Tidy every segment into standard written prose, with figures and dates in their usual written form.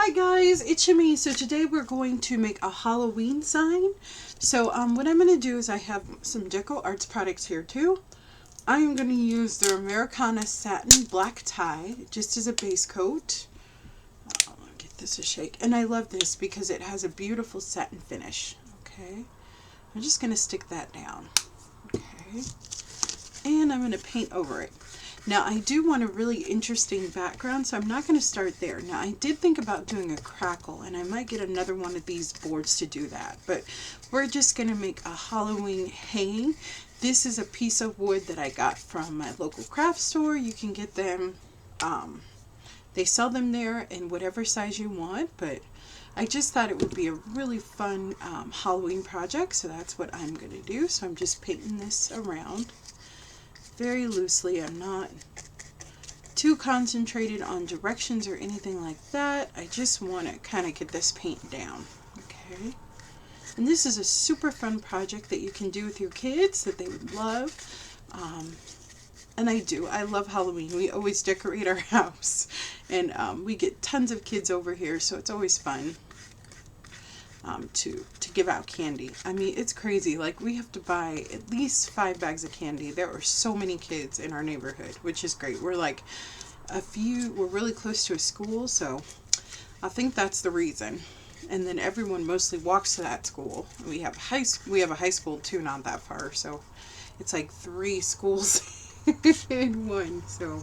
Hi guys, it's Shami. So today we're going to make a Halloween sign. So what I'm going to do is I have some Deco Arts products here too. I am going to use their Americana Satin Black Tie just as a base coat. I'll get this a shake. And I love this because it has a beautiful satin finish. Okay, I'm just going to stick that down. Okay, and I'm going to paint over it. Now I do want a really interesting background, so I'm not going to start there. Now I did think about doing a crackle, and I might get another one of these boards to do that, but we're just going to make a Halloween hanging. This is a piece of wood that I got from my local craft store. You can get them, they sell them there in whatever size you want, but I just thought it would be a really fun Halloween project, so that's what I'm going to do. So I'm just painting this around very loosely. I'm not too concentrated on directions or anything like that. I just want to kind of get this paint down. Okay, and this is a super fun project that you can do with your kids that they would love. And I love Halloween. We always decorate our house, and we get tons of kids over here, so it's always fun to give out candy. I mean, it's crazy. Like, we have to buy at least 5 bags of candy. There are so many kids in our neighborhood, which is great. We're like we're really close to a school, so I think that's the reason. And then everyone mostly walks to that school. We have a high school too, not that far, so it's like 3 schools in one, so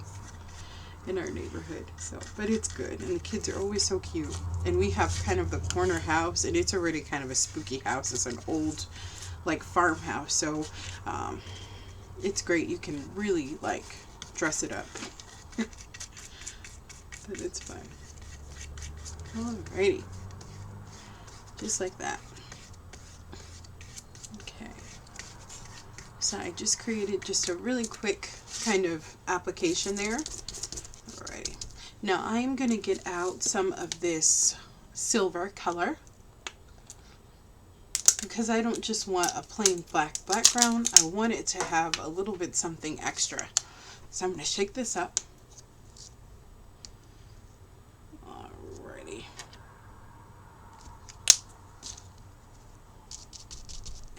in our neighborhood. So, but it's good, and the kids are always so cute. And we have kind of the corner house, and it's already kind of a spooky house. It's an old like farmhouse, so it's great. You can really like dress it up. But it's fun. Alrighty, just like that. Okay, so I just created just a really quick kind of application there. Alrighty. Now I am going to get out some of this silver color because I don't just want a plain black background. I want it to have a little bit something extra. So I'm going to shake this up. Alrighty.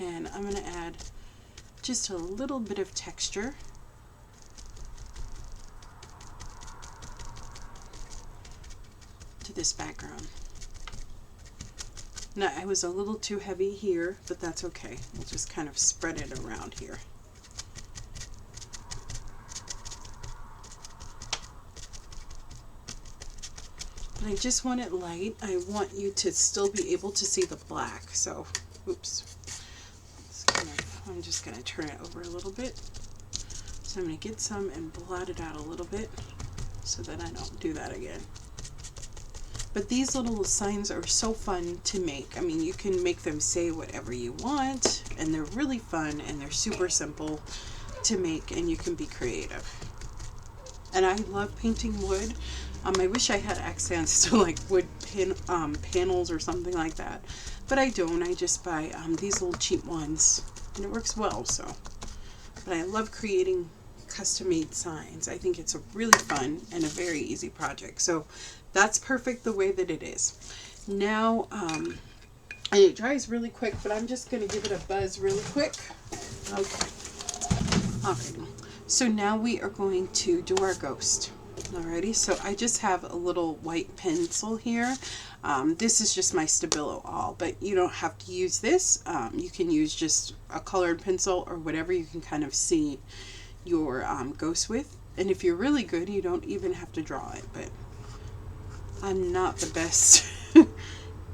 And I'm going to add just a little bit of texture. To this background. Now, I was a little too heavy here, but that's okay. We'll just kind of spread it around here. And I just want it light. I want you to still be able to see the black. So, oops. I'm just going to turn it over a little bit. So I'm going to get some and blot it out a little bit so that I don't do that again. But these little signs are so fun to make. I mean, you can make them say whatever you want, and they're really fun, and they're super simple to make, and you can be creative. And I love painting wood. I wish I had accents to like wood panels or something like that, but I don't. I just buy these little cheap ones, and it works well. So, but I love creating custom-made signs. I think it's a really fun and a very easy project. So that's perfect the way that it is. Now, and it dries really quick, but I'm just going to give it a buzz really quick. Okay. Okay. So now we are going to do our ghost. Alrighty, so I just have a little white pencil here. This is just my Stabilo All, but you don't have to use this. You can use just a colored pencil or whatever you can kind of see your ghost with. And if you're really good, you don't even have to draw it, but I'm not the best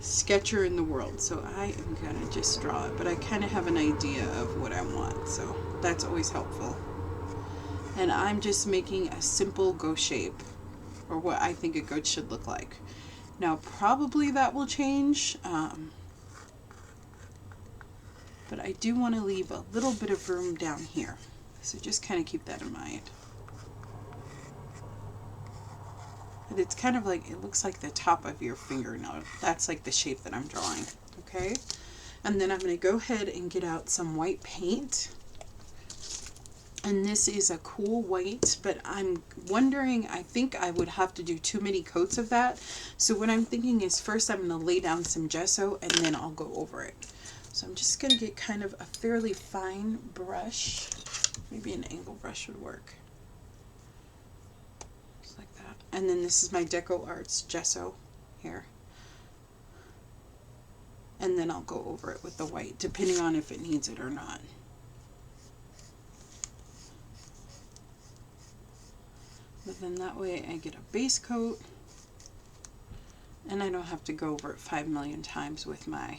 sketcher in the world, so I am gonna just draw it, but I kind of have an idea of what I want, so that's always helpful. And I'm just making a simple ghost shape, or what I think a ghost should look like. Now probably that will change, but I do want to leave a little bit of room down here, so just kind of keep that in mind. But it's kind of like, it looks like the top of your fingernail. That's like the shape that I'm drawing, okay? And then I'm going to go ahead and get out some white paint. And this is a cool white, but I'm wondering, I think I would have to do too many coats of that. So what I'm thinking is first I'm going to lay down some gesso and then I'll go over it. So I'm just going to get kind of a fairly fine brush. Maybe an angle brush would work. Just like that. And then this is my Deco Arts gesso here. And then I'll go over it with the white, depending on if it needs it or not. But then that way I get a base coat and I don't have to go over it 5 million times with my,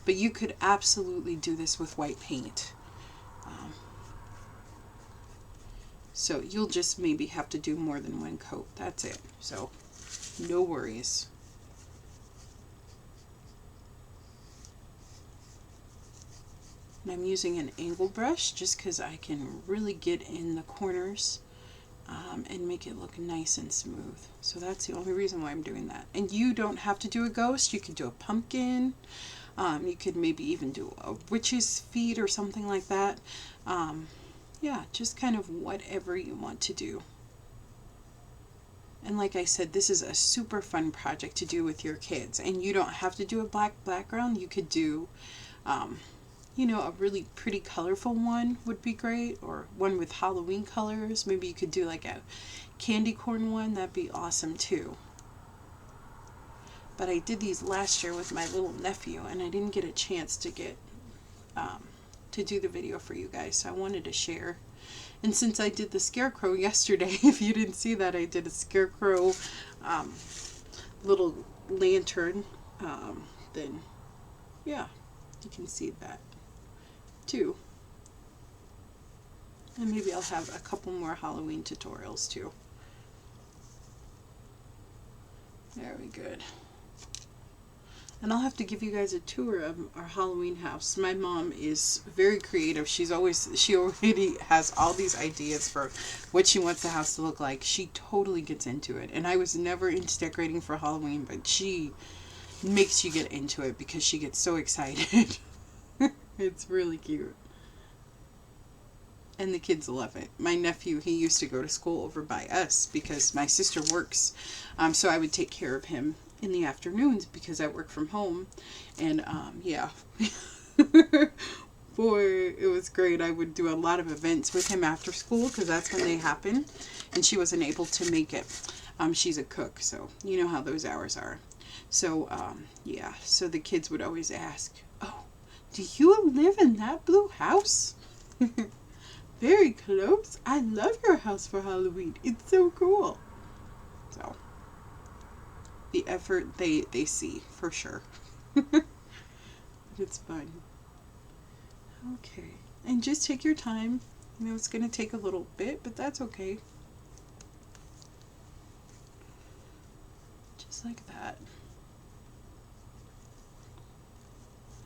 but you could absolutely do this with white paint. So you'll just maybe have to do more than one coat. That's it. So no worries. And I'm using an angle brush just because I can really get in the corners and make it look nice and smooth. So that's the only reason why I'm doing that. And you don't have to do a ghost. You could do a pumpkin. You could maybe even do a witch's feet or something like that. Yeah, just kind of whatever you want to do. And like I said, this is a super fun project to do with your kids. And you don't have to do a black background. You could do, you know, a really pretty colorful one would be great, or one with Halloween colors. Maybe you could do like a candy corn one. That'd be awesome too. But I did these last year with my little nephew and I didn't get a chance to get to do the video for you guys, so I wanted to share. And since I did the scarecrow yesterday, if you didn't see that, I did a scarecrow little lantern, then yeah, you can see that too. And maybe I'll have a couple more Halloween tutorials too. Very good. And I'll have to give you guys a tour of our Halloween house. My mom is very creative. She already has all these ideas for what she wants the house to look like. She totally gets into it. And I was never into decorating for Halloween, but she makes you get into it because she gets so excited. It's really cute. And the kids love it. My nephew, he used to go to school over by us because my sister works. So I would take care of him in the afternoons because I work from home. And yeah. Boy, it was great. I would do a lot of events with him after school because that's when they happen. And she wasn't able to make it. She's a cook, so you know how those hours are. So yeah, so the kids would always ask, "Oh, do you live in that blue house?" Very close. I love your house for Halloween. It's so cool. So the effort they see for sure. It's fun. Okay. And just take your time. You know, it's going to take a little bit, but that's okay. Just like that.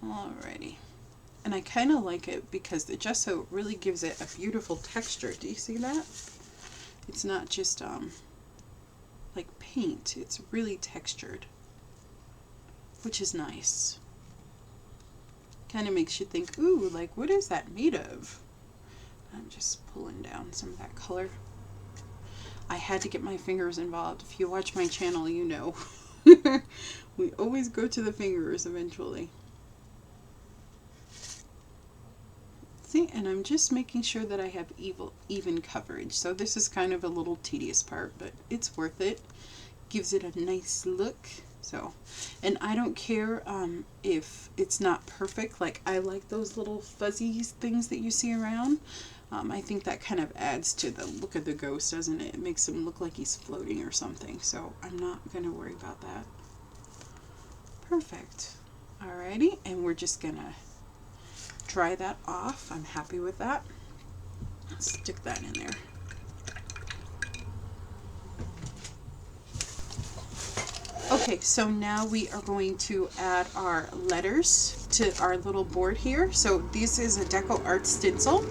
Alrighty. And I kind of like it because the gesso really gives it a beautiful texture. Do you see that? It's not just like paint. It's really textured, which is nice. Kind of makes you think, ooh, like what is that made of? I'm just pulling down some of that color. I had to get my fingers involved. If you watch my channel, you know. We always go to the fingers eventually. See, and I'm just making sure that I have even coverage. So this is kind of a little tedious part, but it's worth it. Gives it a nice look. So, and I don't care if it's not perfect. Like I like those little fuzzy things that you see around. I think that kind of adds to the look of the ghost, doesn't it? It makes him look like he's floating or something. So I'm not going to worry about that. Perfect. Alrighty, and we're just going to dry that off. I'm happy with that. Stick that in there. Okay, so now we are going to add our letters to our little board here. So this is a Deco Art stencil.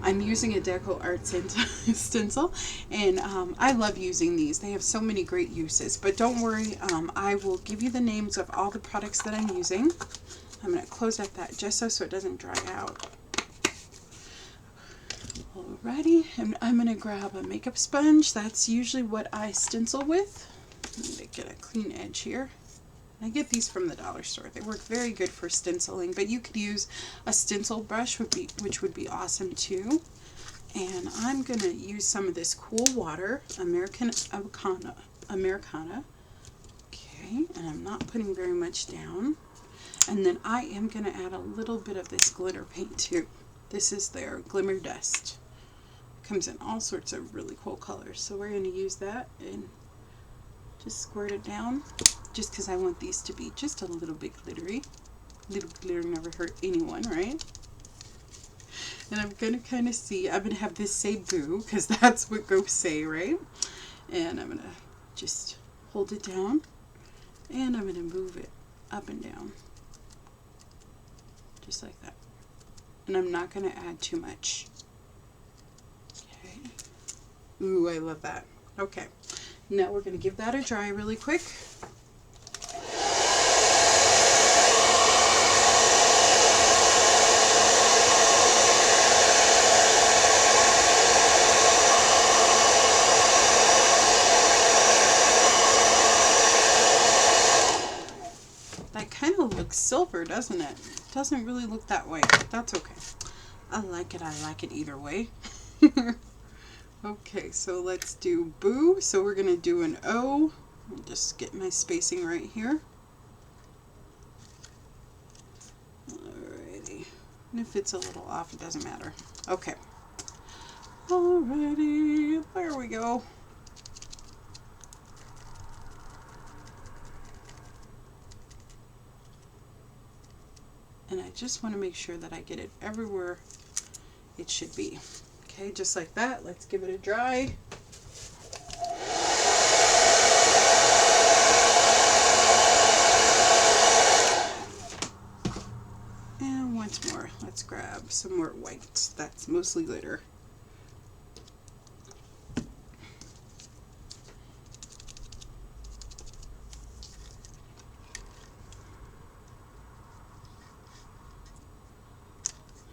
I'm using a Deco Art stencil, and I love using these. They have so many great uses, but don't worry, I will give you the names of all the products that I'm using. I'm going to close up that gesso so it doesn't dry out. Alrighty, and I'm going to grab a makeup sponge. That's usually what I stencil with. I'm going to get a clean edge here. I get these from the dollar store. They work very good for stenciling, but you could use a stencil brush, which would be awesome too. And I'm going to use some of this cool water, Americana. Okay, and I'm not putting very much down. And then I am going to add a little bit of this glitter paint too. This is their Glimmer Dust. Comes in all sorts of really cool colors. So we're going to use that and just squirt it down, just because I want these to be just a little bit glittery. Little glitter never hurt anyone, right? And I'm going to kind of see, I'm going to have this say boo, because that's what ghosts say, right? And I'm going to just hold it down, and I'm going to move it up and down, just like that. And I'm not going to add too much. Okay. Ooh, I love that. Okay. Now we're going to give that a dry really quick. That kind of looks silver, doesn't it? It doesn't really look that way, but that's okay. I like it either way. Okay, so let's do boo. So we're going to do an O. I'll just get my spacing right here. Alrighty. And if it's a little off, it doesn't matter. Okay. Alrighty. There we go. And I just want to make sure that I get it everywhere it should be. Okay, just like that. Let's give it a dry. And once more, let's grab some more white. That's mostly glitter.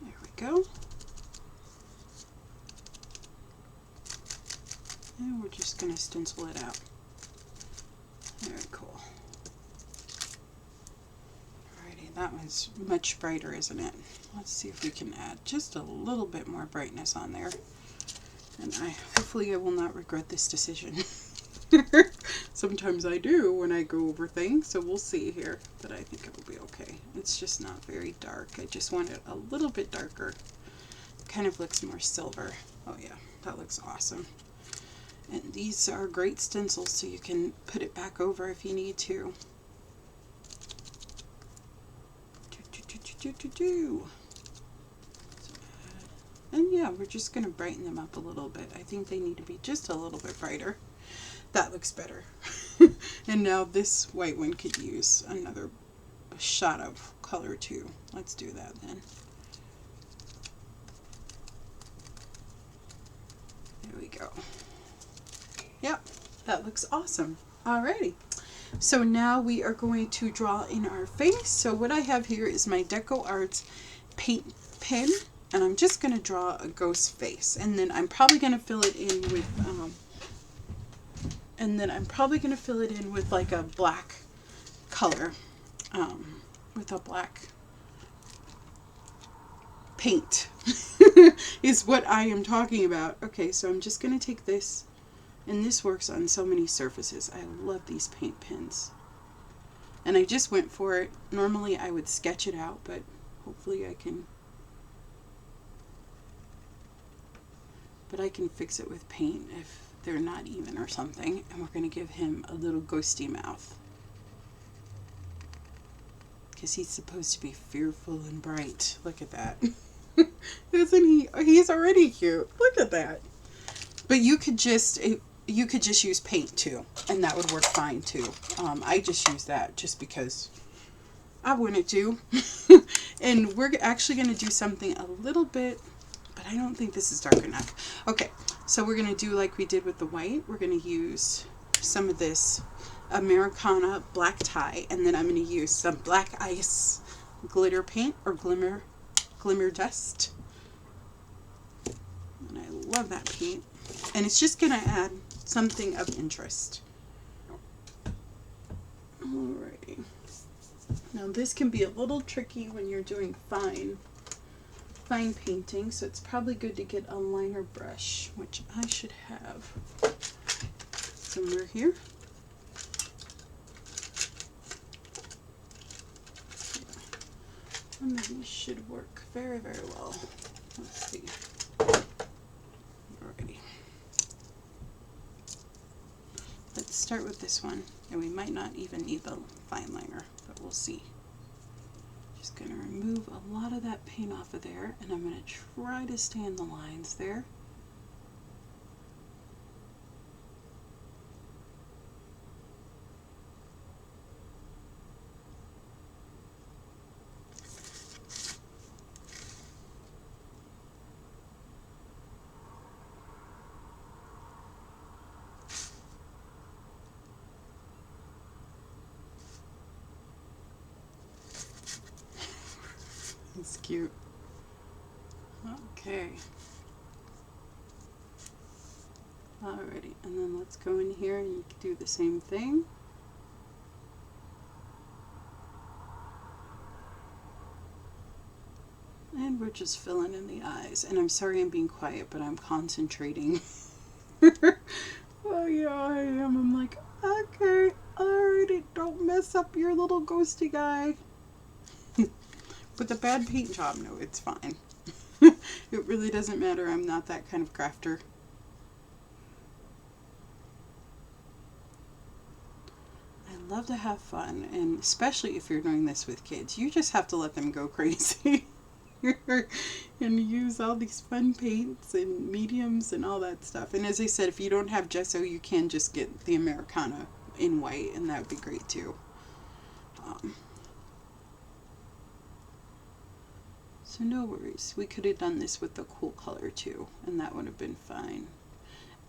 There we go. And we're just going to stencil it out. Very cool. Alrighty, that one's much brighter, isn't it? Let's see if we can add just a little bit more brightness on there. And hopefully I will not regret this decision. Sometimes I do when I go over things, so we'll see here. But I think it will be okay. It's just not very dark. I just want it a little bit darker. It kind of looks more silver. Oh yeah, that looks awesome. And these are great stencils, so you can put it back over if you need to. And yeah, we're just going to brighten them up a little bit. I think they need to be just a little bit brighter. That looks better. And now this white one could use another shot of color too. Let's do that then. There we go. Yep, that looks awesome. Alrighty. So now we are going to draw in our face. So what I have here is my Deco Arts paint pen, and I'm just going to draw a ghost face. And then I'm probably going to fill it in with like a black color, with a black paint is what I am talking about. Okay, so I'm just going to take this. And this works on so many surfaces. I love these paint pens. And I just went for it. Normally I would sketch it out, but hopefully I can fix it with paint if they're not even or something. And we're going to give him a little ghosty mouth, because he's supposed to be fearful and bright. Look at that. Isn't he? He's already cute. Look at that. But you could just use paint too, and that would work fine too. I just use that just because I wanted to. And we're actually going to do something a little bit, but I don't think this is dark enough. Okay, so we're going to do like we did with the white. We're going to use some of this Americana black tie, and then I'm going to use some black ice glitter paint or glimmer dust. And I love that paint. And it's just going to add something of interest. Alrighty. Now this can be a little tricky when you're doing fine painting, so it's probably good to get a liner brush, which I should have somewhere here. One of these should work very, very well. Let's see. Alrighty. Let's start with this one, and we might not even need the fine liner, but we'll see. Just going to remove a lot of that paint off of there, and I'm going to try to stay in the lines there. It's cute. Okay. Alrighty, and then let's go in here and you can do the same thing. And we're just filling in the eyes. And I'm sorry I'm being quiet, but I'm concentrating. Oh yeah, I am. I'm like, okay, alrighty, don't mess up your little ghosty guy. With a bad paint job, no, it's fine. It really doesn't matter. I'm not that kind of crafter. I love to have fun, and especially if you're doing this with kids, you just have to let them go crazy. And use all these fun paints and mediums and all that stuff. And as I said, if you don't have gesso, you can just get the Americana in white, and that would be great too. So no worries, we could have done this with the cool color too, and that would have been fine.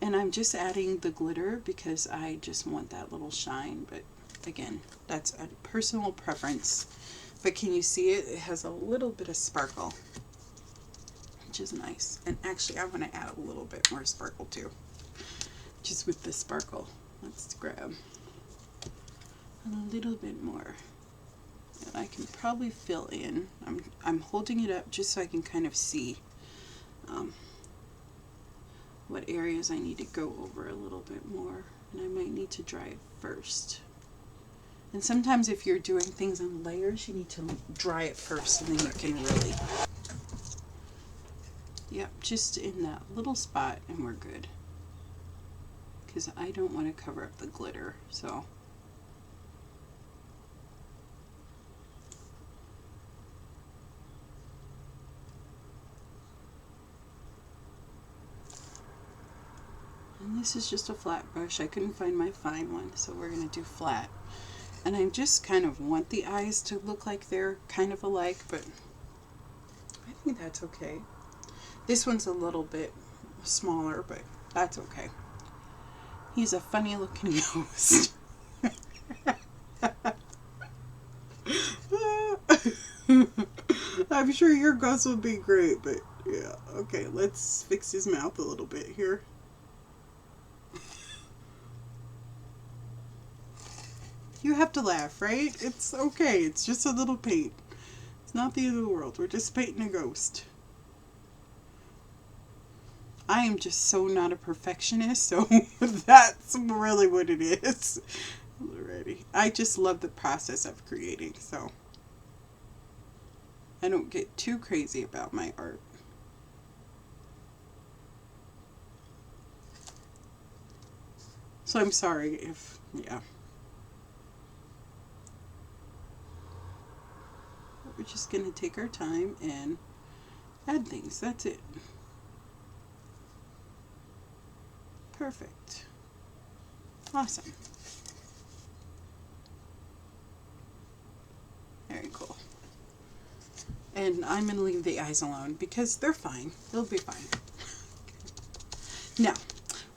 And I'm just adding the glitter because I just want that little shine, but again, that's a personal preference. But can you see it? It has a little bit of sparkle, which is nice. And actually I want to add a little bit more sparkle too, just with the sparkle. Let's grab a little bit more. And I can probably fill in. I'm holding it up just so I can kind of see what areas I need to go over a little bit more. And I might need to dry it first. And sometimes if you're doing things in layers, you need to dry it first, and then you can really, yep, just in that little spot, and we're good. Because I don't want to cover up the glitter, so. And this is just a flat brush. I couldn't find my fine one, so we're going to do flat. And I just kind of want the eyes to look like they're kind of alike, but I think that's okay. This one's a little bit smaller, but that's okay. He's a funny looking ghost. I'm sure your ghost will be great, but yeah. Okay, let's fix his mouth a little bit here. You have to laugh, right? It's okay. It's just a little paint. It's not the end of the world. We're just painting a ghost. I am just so not a perfectionist, so that's really what it is. Alrighty. I just love the process of creating, so I don't get too crazy about my art. So I'm sorry if, yeah. We're just going to take our time and add things. That's it. Perfect. Awesome. Very cool. And I'm going to leave the eyes alone because they're fine. They'll be fine. Now,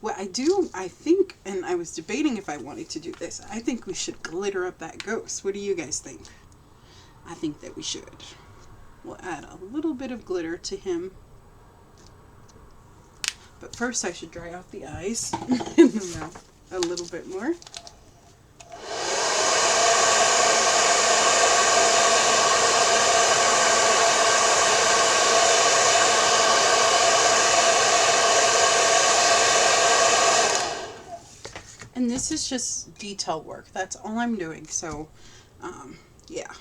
what I do, I think, and I was debating if I wanted to do this, I think we should glitter up that ghost. What do you guys think? I think that we should. We'll add a little bit of glitter to him. But first I should dry off the eyes and the mouth a little bit more. And this is just detail work. That's all I'm doing. So, yeah.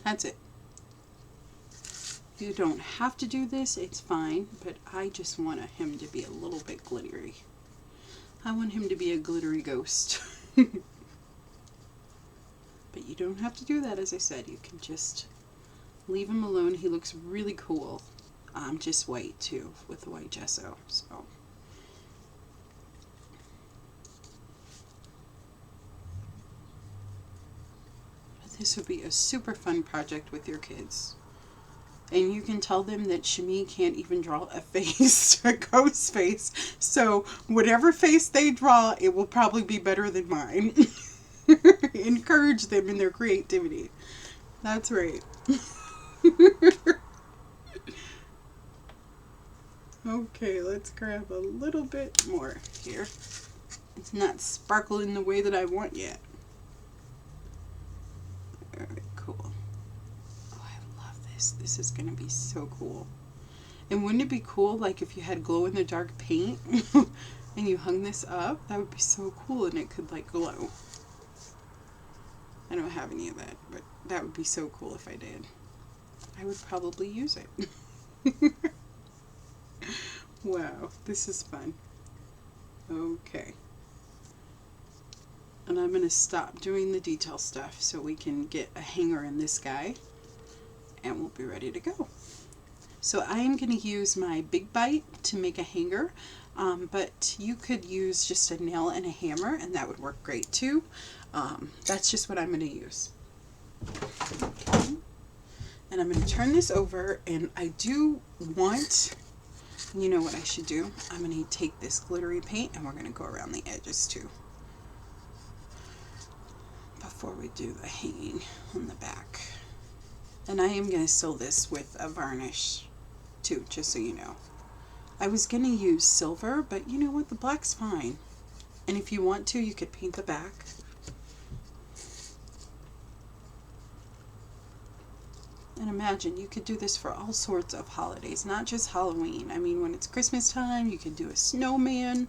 That's it. You don't have to do this. It's fine. But I just want him to be a little bit glittery. I want him to be a glittery ghost. But you don't have to do that, as I said. You can just leave him alone. He looks really cool. Just white, too, with the white gesso. So... this would be a super fun project with your kids. And you can tell them that Shami can't even draw a face, a ghost face. So whatever face they draw, it will probably be better than mine. Encourage them in their creativity. That's right. Okay, let's grab a little bit more here. It's not sparkling the way that I want yet. Very cool. Oh, I love this. This is going to be so cool. And wouldn't it be cool, like, if you had glow-in-the-dark paint and you hung this up? That would be so cool, and it could, like, glow. I don't have any of that, but that would be so cool if I did. I would probably use it. Wow, this is fun. Okay. And I'm going to stop doing the detail stuff so we can get a hanger in this guy and we'll be ready to go. So I am going to use my big bite to make a hanger, but you could use just a nail and a hammer and that would work great too. That's just what I'm going to use. Okay. And I'm going to turn this over, and I do want, you know what I should do? I'm going to take this glittery paint and we're going to go around the edges too, before we do the hanging on the back. And I am going to seal this with a varnish too, just so you know. I was going to use silver, but you know what, the black's fine. And if you want to, you could paint the back. And imagine, you could do this for all sorts of holidays, not just Halloween. I mean, when it's Christmas time, you could do a snowman.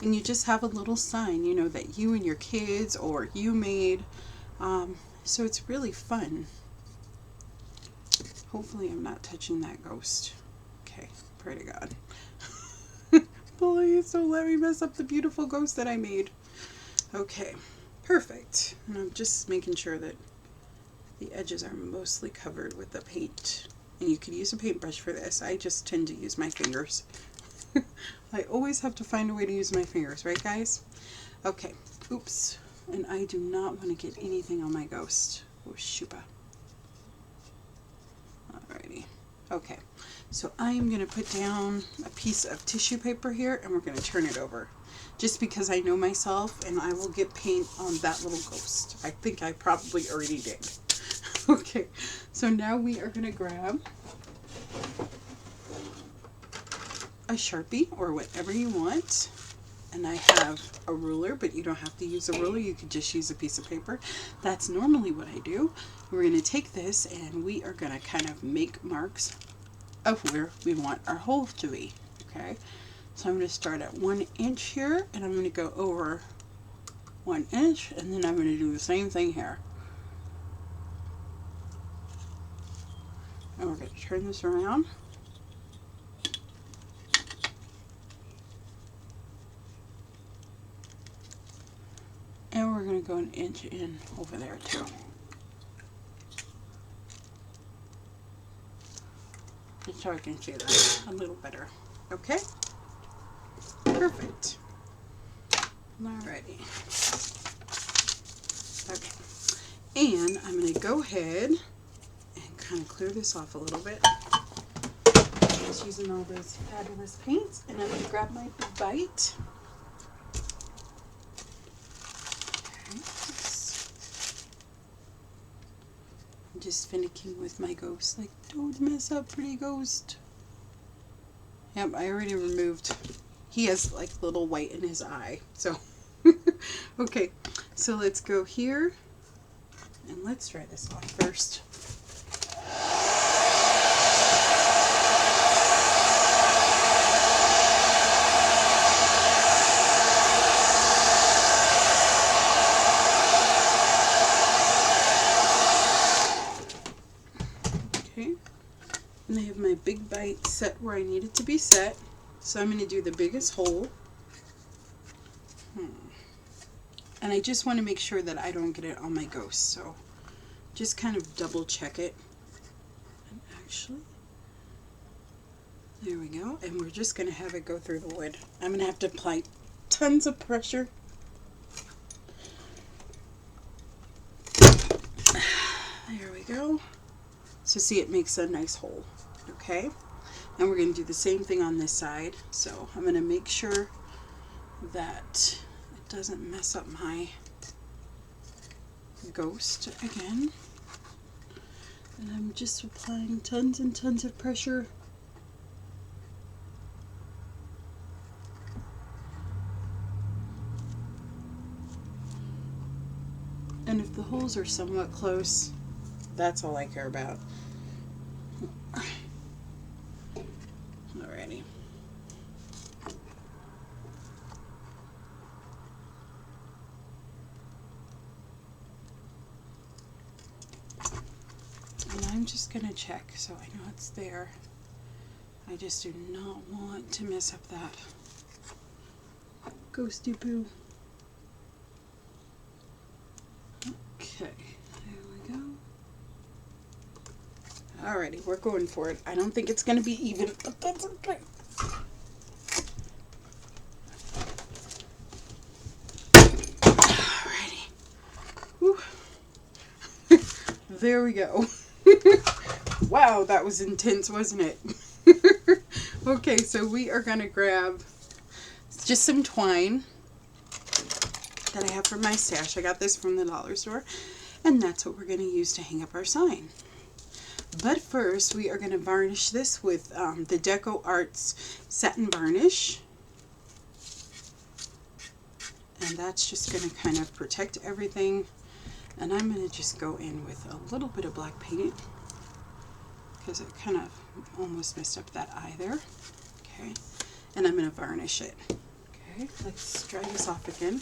And you just have a little sign, you know, that you and your kids or you made. So it's really fun. Hopefully I'm not touching that ghost. Okay, pray to God. Please don't let me mess up the beautiful ghost that I made. Okay, perfect. And I'm just making sure that the edges are mostly covered with the paint. And you could use a paintbrush for this. I just tend to use my fingers. I always have to find a way to use my fingers, right guys? Okay, oops. And I do not want to get anything on my ghost. Oh, shuba. Alrighty. Okay, so I am going to put down a piece of tissue paper here and we're going to turn it over. Just because I know myself and I will get paint on that little ghost. I think I probably already did. Okay, so now we are going to grab a Sharpie or whatever you want. And I have a ruler, but you don't have to use a ruler. You could just use a piece of paper. That's normally what I do. We're going to take this and we are going to kind of make marks of where we want our hole to be. Okay, so I'm going to start at 1 inch here and I'm going to go over 1 inch and then I'm going to do the same thing here. And we're going to turn this around. And we're going to go 1 inch in over there too. Just so I can see that a little better. Okay? Perfect. Alrighty. Okay. And I'm going to go ahead and kind of clear this off a little bit. Just using all those fabulous paints. And I'm going to grab my big bite. Just finicking with my ghost, like, don't mess up, pretty ghost. Yep, I already removed. He has like little white in his eye. So, okay. So let's go here. And let's try this off first. Okay. And I have my big bite set where I need it to be set. So I'm going to do the biggest hole. And I just want to make sure that I don't get it on my ghost. So just kind of double check it. And actually, there we go. And we're just going to have it go through the wood. I'm going to have to apply tons of pressure. There we go. So see, it makes a nice hole. Okay. And we're going to do the same thing on this side. So I'm going to make sure that it doesn't mess up my ghost again. And I'm just applying tons and tons of pressure. And if the holes are somewhat close, that's all I care about. Alrighty. And I'm just going to check so I know it's there. I just do not want to mess up that ghosty poo. Okay, there we go. Alrighty, we're going for it. I don't think it's going to be even, but that's okay. Alrighty. Whew. There we go. Wow, that was intense, wasn't it? Okay, so we are going to grab just some twine that I have from my stash. I got this from the dollar store, and that's what we're going to use to hang up our sign. But first, we are going to varnish this with the Deco Arts Satin Varnish. And that's just going to kind of protect everything. And I'm going to just go in with a little bit of black paint, because it kind of almost messed up that eye there. Okay. And I'm going to varnish it. Okay, let's dry this off again.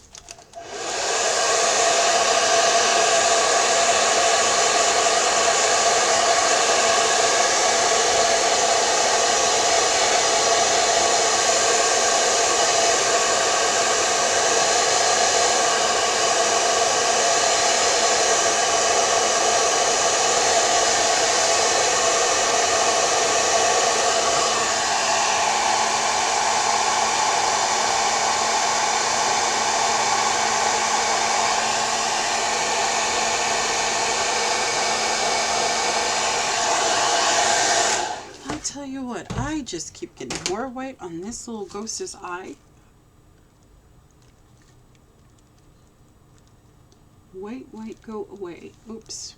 Tell you what, I just keep getting more white on this little ghost's eye. White, white, go away. Oops.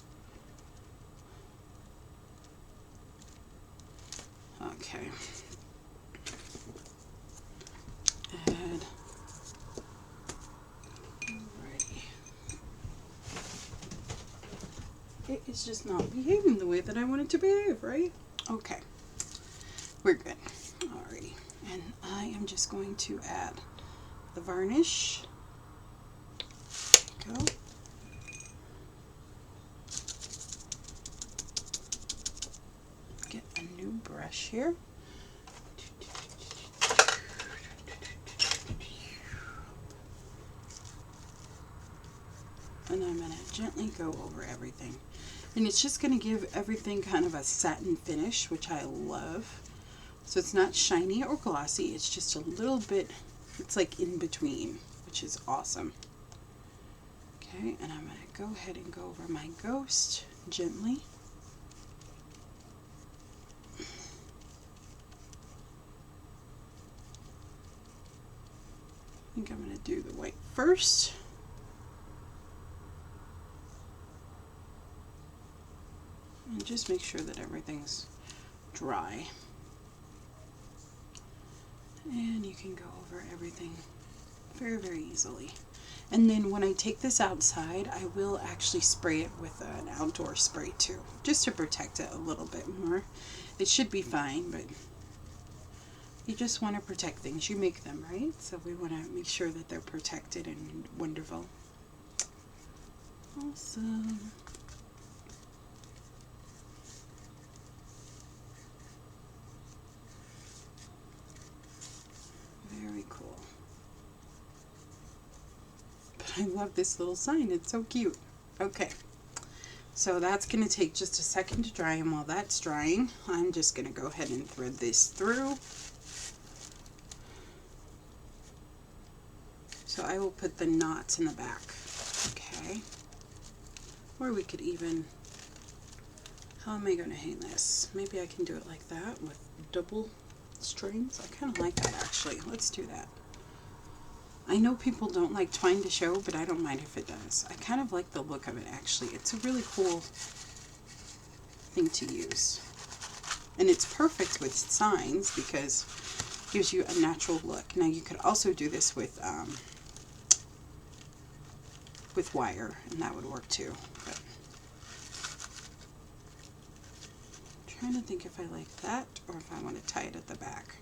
Okay. And alrighty. It is just not behaving the way that I want it to behave, right? Okay. We're good. Alrighty. And I am just going to add the varnish. Go. Get a new brush here. And I'm going to gently go over everything. And it's just going to give everything kind of a satin finish, which I love. So it's not shiny or glossy, it's just a little bit, it's like in between, which is awesome. Okay, and I'm going to go ahead and go over my ghost gently. I think I'm going to do the white first. And just make sure that everything's dry. And you can go over everything very, very easily. And then when I take this outside, I will actually spray it with an outdoor spray too, just to protect it a little bit more. It should be fine, but you just want to protect things. You make them, right? So we want to make sure that they're protected and wonderful. Awesome. Very cool. But I love this little sign. It's so cute. Okay. So that's going to take just a second to dry, and while that's drying, I'm just going to go ahead and thread this through. So I will put the knots in the back. Okay. Or we could even, how am I going to hang this? Maybe I can do it like that with double strings. I kind of like that actually. Let's do that. I know people don't like twine to show, but I don't mind if it does. I kind of like the look of it actually. It's a really cool thing to use. And it's perfect with signs because it gives you a natural look. Now you could also do this with wire, and that would work too. But I'm trying to think if I like that or if I want to tie it at the back.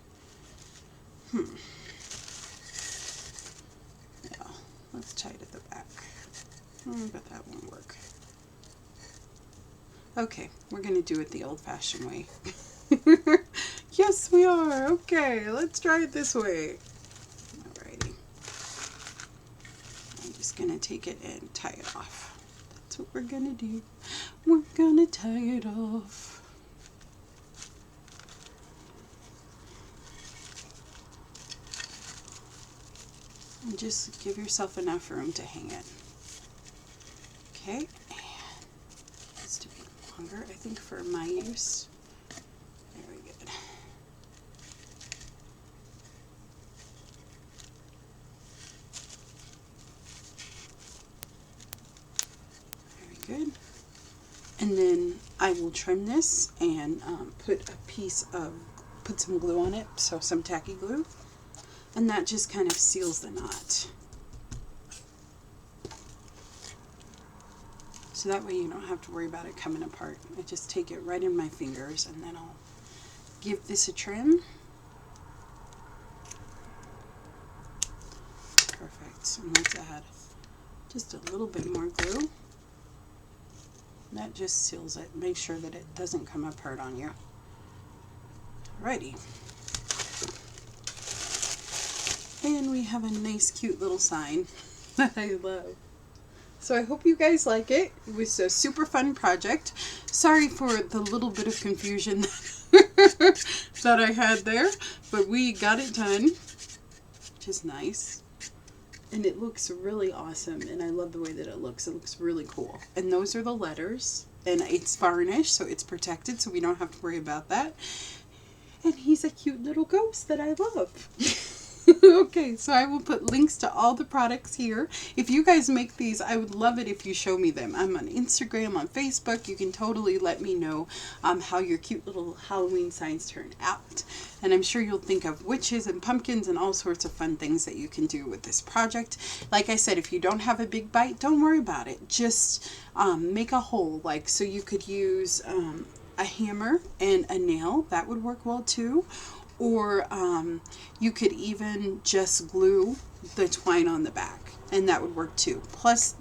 Yeah, let's tie it at the back. But that won't work. Okay, we're going to do it the old-fashioned way. Yes, we are. Okay, let's try it this way. Alrighty. I'm just going to take it and tie it off. That's what we're going to do. We're going to tie it off. And just give yourself enough room to hang it. Okay, and it needs to be longer, I think, for my use. Very good. Very good. And then I will trim this and put some glue on it, so some tacky glue. And that just kind of seals the knot. So that way you don't have to worry about it coming apart. I just take it right in my fingers and then I'll give this a trim. Perfect. And let's add just a little bit more glue. That just seals it. Make sure that it doesn't come apart on you. Alrighty. And we have a nice cute little sign that I love. So I hope you guys like it. It was a super fun project. Sorry for the little bit of confusion that I had there, but we got it done, which is nice. And it looks really awesome, and I love the way that it looks. It looks really cool. And those are the letters, and it's varnished, so it's protected, so we don't have to worry about that. And he's a cute little ghost that I love. Okay, so I will put links to all the products here. If you guys make these, I would love it if you show me them. I'm on Instagram, on Facebook. You can totally let me know how your cute little Halloween signs turn out. And I'm sure you'll think of witches and pumpkins and all sorts of fun things that you can do with this project. Like I said, if you don't have a big bite, don't worry about it. Just make a hole. Like, so you could use a hammer and a nail. That would work well too. Or you could even just glue the twine on the back, and that would work too. Plus,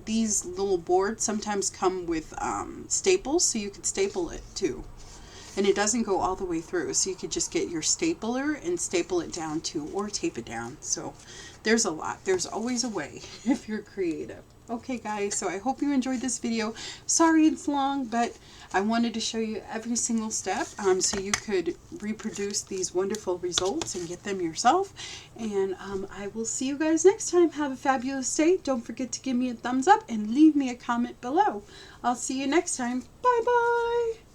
these little boards sometimes come with staples, so you could staple it too. And it doesn't go all the way through, so you could just get your stapler and staple it down too, or tape it down. So there's a lot. There's always a way if you're creative. Okay guys, so I hope you enjoyed this video. Sorry it's long, but I wanted to show you every single step so you could reproduce these wonderful results and get them yourself. And I will see you guys next time. Have a fabulous day. Don't forget to give me a thumbs up and leave me a comment below. I'll see you next time. Bye bye.